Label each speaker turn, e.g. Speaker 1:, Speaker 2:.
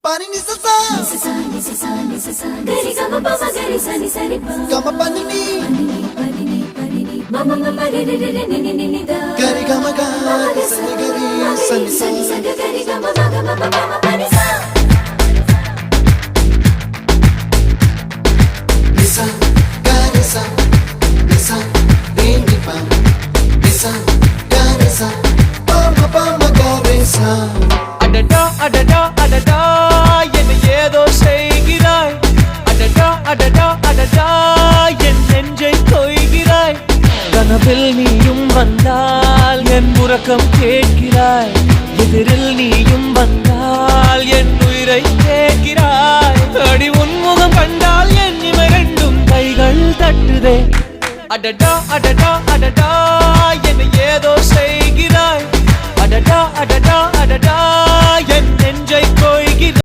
Speaker 1: Pani ni sa gari gama pa ma gari sa ni sa ri pa gama pani ni mama mama re re re ni ni ni da gari gama ga sa ni gari sa ni sa gari gama ma pani sa nisa gari sa nisa re ni pa nisa gari sa pa ma gari sa
Speaker 2: adada adada adada என்ன ஏதோ செய்கிறாய் adada adada adada என் நெஞ்சை கொய்கிறாய் கனவில் நீயும் வந்தால் என் உறக்கம் கேட்கிறாய் எதிரில் நீயும் வந்தால் என் உயிரை கேட்கிறாய் அடி உன்முகம் கண்டால் என் இமை ரெண்டும் கைகள் தட்டுதே adada adada adada என்ன ஏதோ செய்கிறாய் adada adada adada என் நெஞ்சை கொய்கிறாய்